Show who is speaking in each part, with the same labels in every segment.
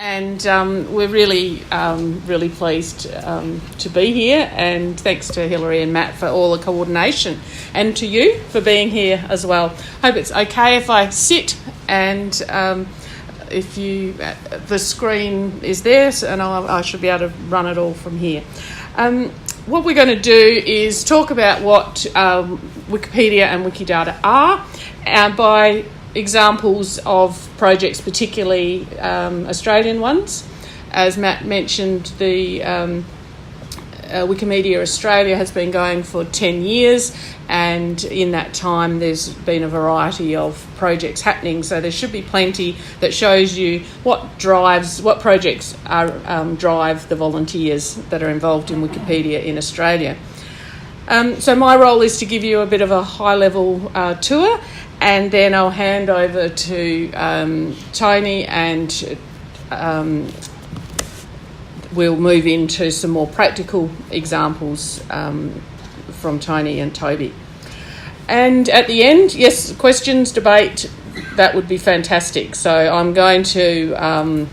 Speaker 1: And we're really pleased to be here, and thanks to Hilary and Matt for all the coordination, and to you for being here as well. Hope it's okay if I sit, and if you the screen is there, and I should be able to run it all from here. What we're going to do is talk about what Wikipedia and Wikidata are, by examples of projects, particularly Australian ones. As Matt mentioned, the Wikimedia Australia has been going for 10 years, and in that time there's been a variety of projects happening, so there should be plenty that shows you what projects drive the volunteers that are involved in Wikipedia in Australia. So my role is to give you a bit of a high-level tour, and then I'll hand over to Tony, and we'll move into some more practical examples from Tony and Toby. And at the end, yes, questions, debate, that would be fantastic. So I'm going to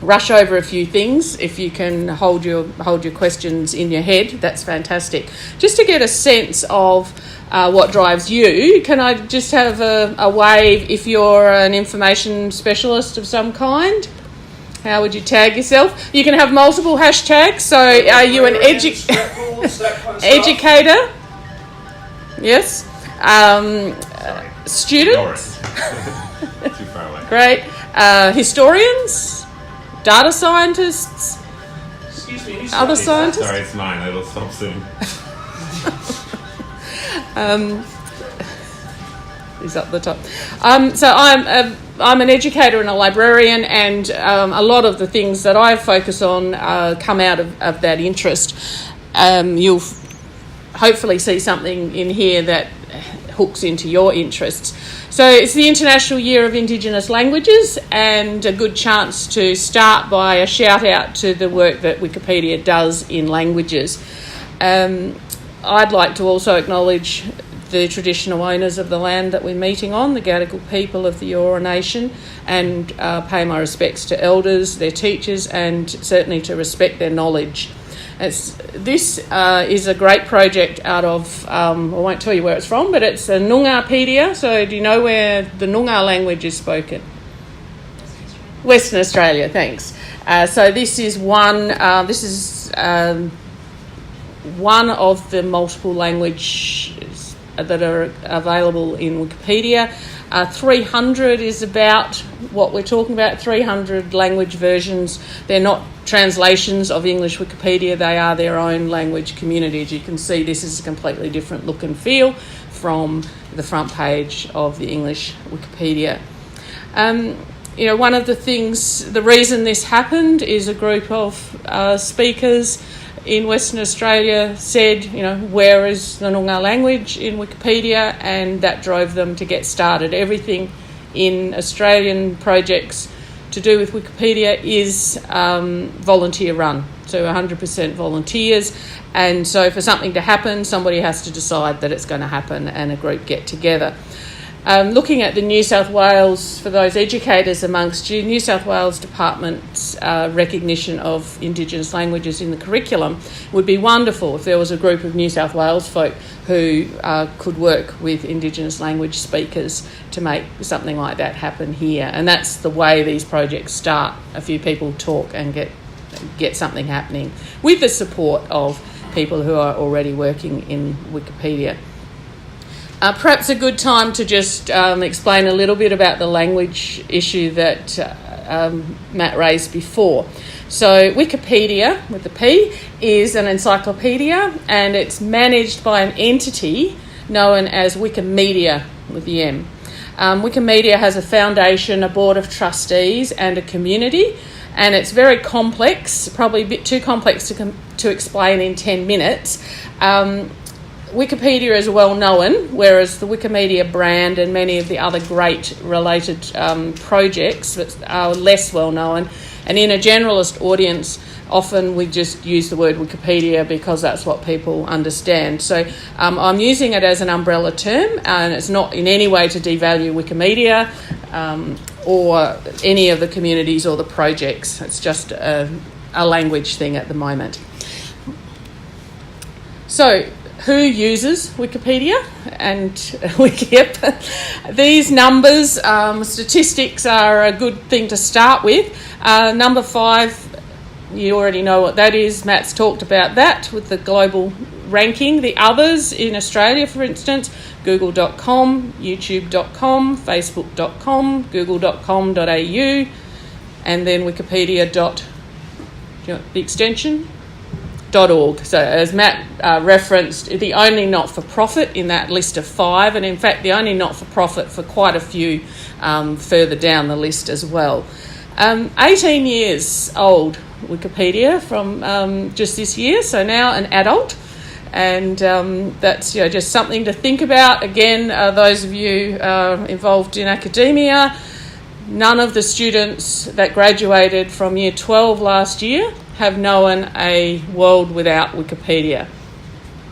Speaker 1: rush over a few things. If you can hold your questions in your head, that's fantastic. Just to get a sense of what drives you, can I just have a wave if you're an information specialist of some kind? How would you tag yourself? You can have multiple hashtags. So are you an educator? Yes. Students?
Speaker 2: Too far away.
Speaker 1: Great. Historians? Data scientists?
Speaker 3: Excuse me,
Speaker 1: other scientists?
Speaker 2: Sorry, it's mine. It'll stop soon.
Speaker 1: Is up the top. So I'm an educator and a librarian, and a lot of the things that I focus on come out of that interest. You'll hopefully see something in here that hooks into your interests. So it's the International Year of Indigenous Languages, and a good chance to start by a shout out to the work that Wikipedia does in languages. I'd like to also acknowledge the traditional owners of the land that we're meeting on, the Gadigal people of the Eora Nation, and pay my respects to elders, their teachers, and certainly to respect their knowledge. This is a great project out of, I won't tell you where it's from, but it's a Noongarpedia. So do you know where the Noongar language is spoken? Western Australia, thanks. So this is one of the multiple languages that are available in Wikipedia. 300 is about what we're talking about, 300 language versions. They're not translations of English Wikipedia, they are their own language communities. You can see this is a completely different look and feel from the front page of the English Wikipedia. One of the reason this happened is a group of speakers in Western Australia said, where is the Noongar language in Wikipedia? And that drove them to get started. Everything in Australian projects to do with Wikipedia is volunteer run, so 100% volunteers. And so for something to happen, somebody has to decide that it's going to happen, and a group get together. Looking at the New South Wales, for those educators amongst you, New South Wales Department's recognition of Indigenous languages in the curriculum would be wonderful if there was a group of New South Wales folk who could work with Indigenous language speakers to make something like that happen here. And that's the way these projects start. A few people talk and get something happening with the support of people who are already working in Wikipedia. Perhaps a good time to just explain a little bit about the language issue that Matt raised before. So Wikipedia, with the P, is an encyclopedia, and it's managed by an entity known as Wikimedia, with the M. Wikimedia has a foundation, a board of trustees, and a community, and it's very complex, probably a bit too complex to explain in 10 minutes. Wikipedia is well known, whereas the Wikimedia brand and many of the other great related projects are less well known. And in a generalist audience, often we just use the word Wikipedia because that's what people understand. So I'm using it as an umbrella term, and it's not in any way to devalue Wikimedia. or any of the communities or the projects. It's just a language thing at the moment. So, who uses Wikipedia and Wikip? These numbers, statistics are a good thing to start with. Number 5, you already know what that is. Matt's talked about that with the global ranking. The others in Australia, for instance, google.com, youtube.com, facebook.com, google.com.au, and then wikipedia. Do you want the extension? .org. So as Matt referenced, the only not-for-profit in that list of 5, and in fact the only not-for-profit for quite a few further down the list as well. 18 years old Wikipedia from just this year, so now an adult, and that's just something to think about. Again, those of you involved in academia, none of the students that graduated from year 12 last year have known a world without Wikipedia.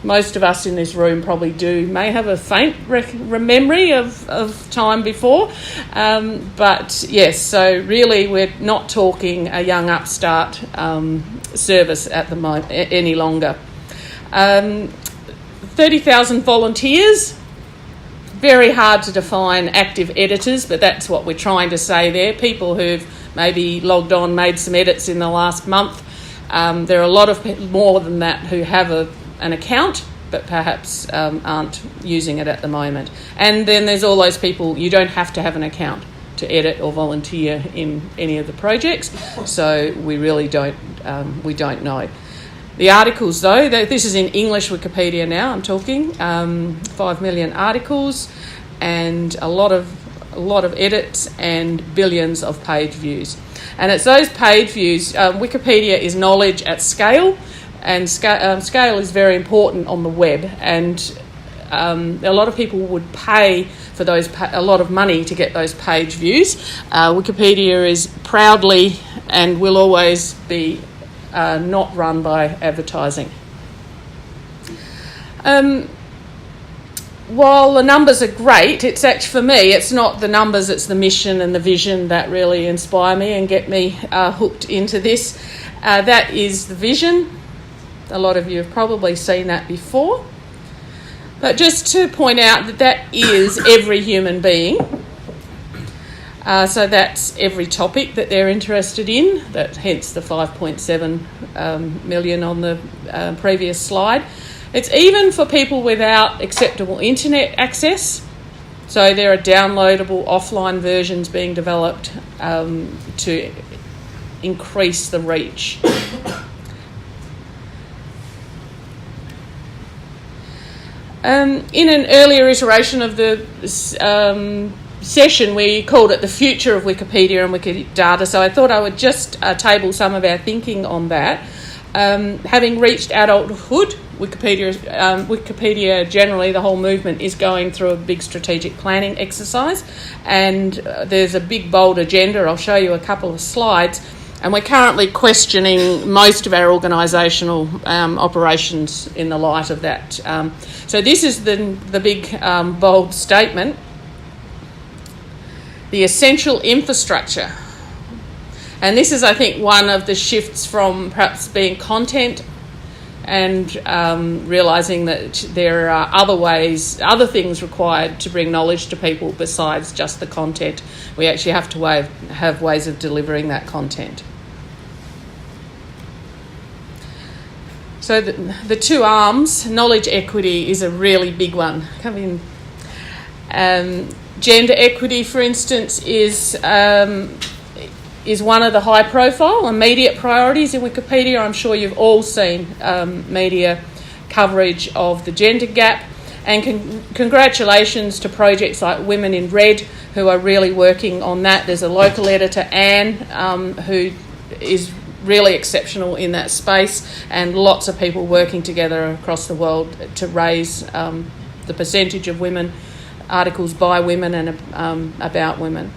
Speaker 1: Most of us in this room probably may have a faint memory of time before, but yes, so really we're not talking a young upstart service at the moment any longer. 30,000 volunteers. Very hard to define active editors, but that's what we're trying to say there. People who've maybe logged on, made some edits in the last month. There are a lot of more than that who have an account, but perhaps aren't using it at the moment. And then there's all those people, you don't have to have an account to edit or volunteer in any of the projects, so we really don't know. The articles, though, this is in English Wikipedia now, I'm talking, 5 million articles and a lot of edits and billions of page views. And it's those page views. Wikipedia is knowledge at scale, and scale is very important on the web. And a lot of people would pay for a lot of money to get those page views. Wikipedia is proudly and will always be not run by advertising. While the numbers are great, it's actually, for me, it's not the numbers, it's the mission and the vision that really inspire me and get me hooked into this. That is the vision. A lot of you have probably seen that before. But just to point out that is every human being. So that's every topic that they're interested in, hence the 5.7 million on the previous slide. It's even for people without acceptable internet access. So there are downloadable offline versions being developed to increase the reach. In an earlier iteration of the session, we called it the future of Wikipedia and Wikidata, so I thought I would just table some of our thinking on that. Having reached adulthood, Wikipedia generally, the whole movement is going through a big strategic planning exercise, and there's a big bold agenda. I'll show you a couple of slides, and we're currently questioning most of our organisational operations in the light of that. So this is the big bold statement. The essential infrastructure. And this is, I think, one of the shifts from perhaps being content and realising that there are other things required to bring knowledge to people besides just the content. We actually have to have ways of delivering that content. So the two arms, knowledge equity is a really big one. Come in. Gender equity, for instance, is one of the high profile immediate priorities in Wikipedia. I'm sure you've all seen media coverage of the gender gap, and congratulations to projects like Women in Red who are really working on that. There's a local editor, Anne, who is really exceptional in that space, and lots of people working together across the world to raise the percentage of women, articles by women and about women.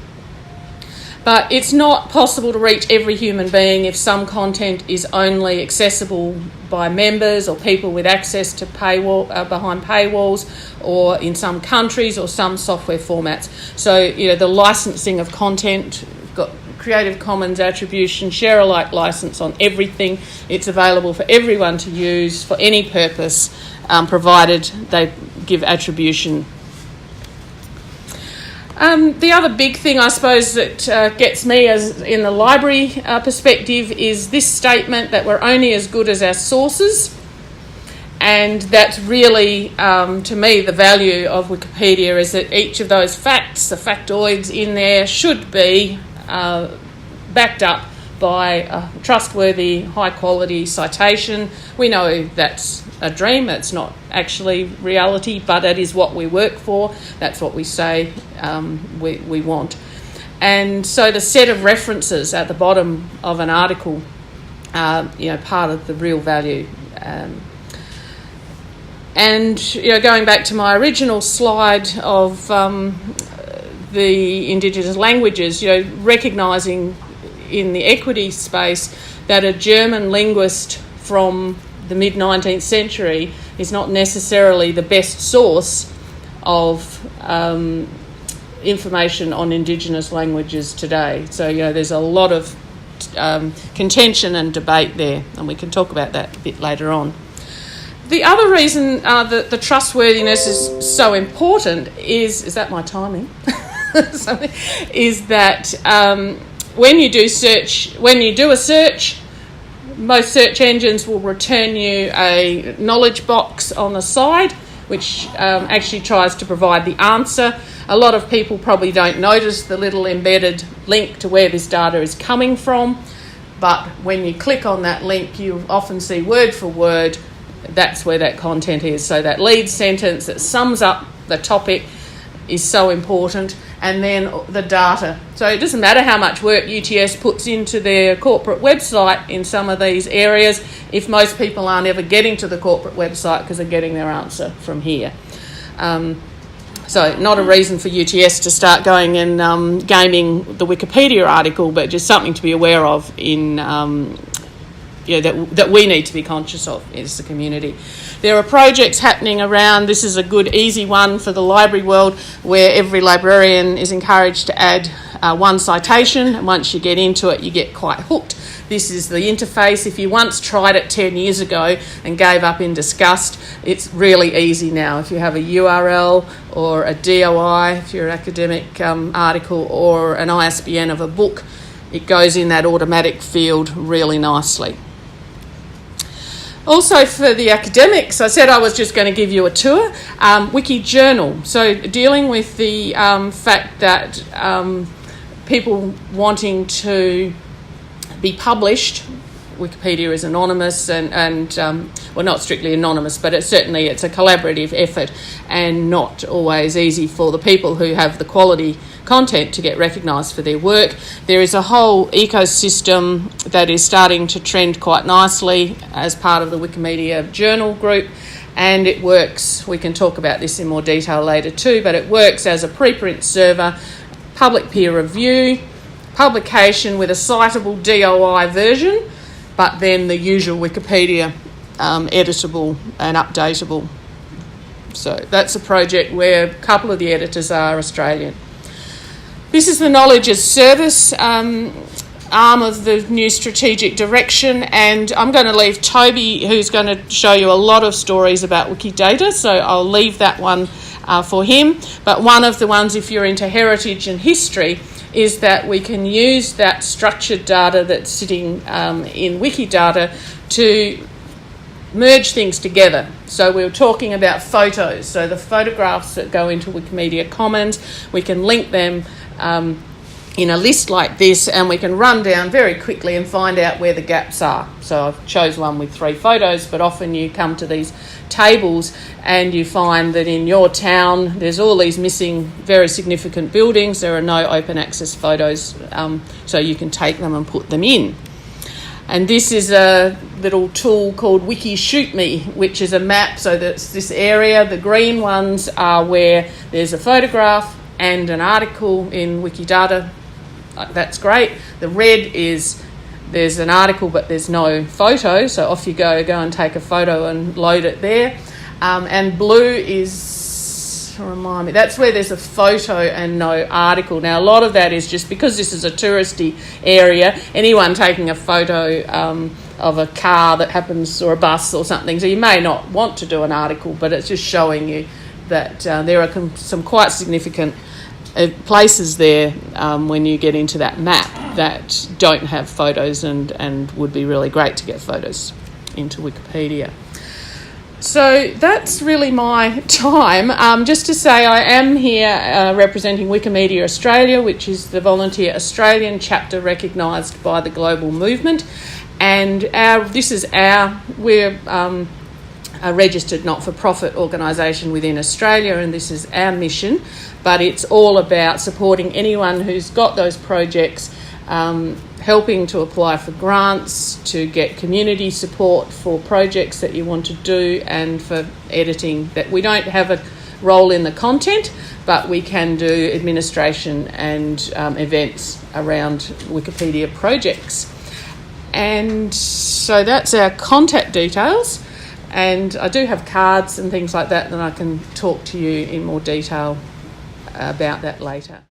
Speaker 1: But it's not possible to reach every human being if some content is only accessible by members or people with access to behind paywalls, or in some countries or some software formats. So, the licensing of content, we've got Creative Commons attribution, share-alike license on everything. It's available for everyone to use for any purpose, provided they give attribution. The other big thing, I suppose, that gets me as in the library perspective is this statement that we're only as good as our sources. And that's really, to me, the value of Wikipedia, is that each of those facts, the factoids in there, should be backed up by a trustworthy, high-quality citation. We know that's a dream, it's not actually reality, but it is what we work for. That's what we say we want. And so the set of references at the bottom of an article are, part of the real value. And going back to my original slide of the Indigenous languages, recognising in the equity space that a German linguist from the mid-19th century is not necessarily the best source of information on Indigenous languages today. So, there's a lot of contention and debate there, and we can talk about that a bit later on. The other reason that the trustworthiness is so important is that my timing? is that when you do a search, most search engines will return you a knowledge box on the side, which actually tries to provide the answer. A lot of people probably don't notice the little embedded link to where this data is coming from, but when you click on that link, you often see word for word that's where that content is. So that lead sentence that sums up the topic is so important, and then the data. So it doesn't matter how much work UTS puts into their corporate website in some of these areas if most people aren't ever getting to the corporate website because they're getting their answer from here. So not a reason for UTS to start going and gaming the Wikipedia article, but just something to be aware of in that we need to be conscious of as a community. There are projects happening around, this is a good easy one for the library world, where every librarian is encouraged to add one citation, and once you get into it you get quite hooked. This is the interface. If you once tried it 10 years ago and gave up in disgust, it's really easy now. If you have a URL or a DOI, if you're an academic article, or an ISBN of a book, it goes in that automatic field really nicely. Also for the academics, I said I was just going to give you a tour. Wiki Journal. So dealing with the fact that people wanting to be published, Wikipedia is anonymous and well, not strictly anonymous, but it's a collaborative effort and not always easy for the people who have the quality content to get recognised for their work. There is a whole ecosystem that is starting to trend quite nicely as part of the Wikimedia journal group, and it works. We can talk about this in more detail later too, but it works as a preprint server, public peer review, publication with a citable DOI version, but then the usual Wikipedia editable and updatable. So that's a project where a couple of the editors are Australian. This is the Knowledge as Service arm of the new strategic direction, and I'm going to leave Toby, who's going to show you a lot of stories about Wikidata, so I'll leave that one for him. But one of the ones, if you're into heritage and history, is that we can use that structured data that's sitting in Wikidata to merge things together. So we were talking about photos. So the photographs that go into Wikimedia Commons, we can link them in a list like this, and we can run down very quickly and find out where the gaps are. So I've chose one with 3 photos, but often you come to these tables and you find that in your town there's all these missing very significant buildings. There are no open access photos, so you can take them and put them in. And this is a little tool called Wiki Shoot Me, which is a map. So that's this area. The green ones are where there's a photograph and an article in Wikidata that's great. The red is there's an article but there's no photo, so off you go and take a photo and load it there. And blue is, remind me, that's where there's a photo and no article. Now, a lot of that is just because this is a touristy area, anyone taking a photo of a car that happens, or a bus or something, so you may not want to do an article, but it's just showing you that there are some quite significant places there when you get into that map that don't have photos and would be really great to get photos into Wikipedia. So that's really my time. Just to say, I am here representing Wikimedia Australia, which is the volunteer Australian chapter recognised by the global movement, and we're a registered not-for-profit organisation within Australia, and this is our mission, but it's all about supporting anyone who's got those projects, helping to apply for grants, to get community support for projects that you want to do, and for editing. That we don't have a role in the content, but we can do administration and events around Wikipedia projects. And so that's our contact details. And I do have cards and things like that, and I can talk to you in more detail about that later.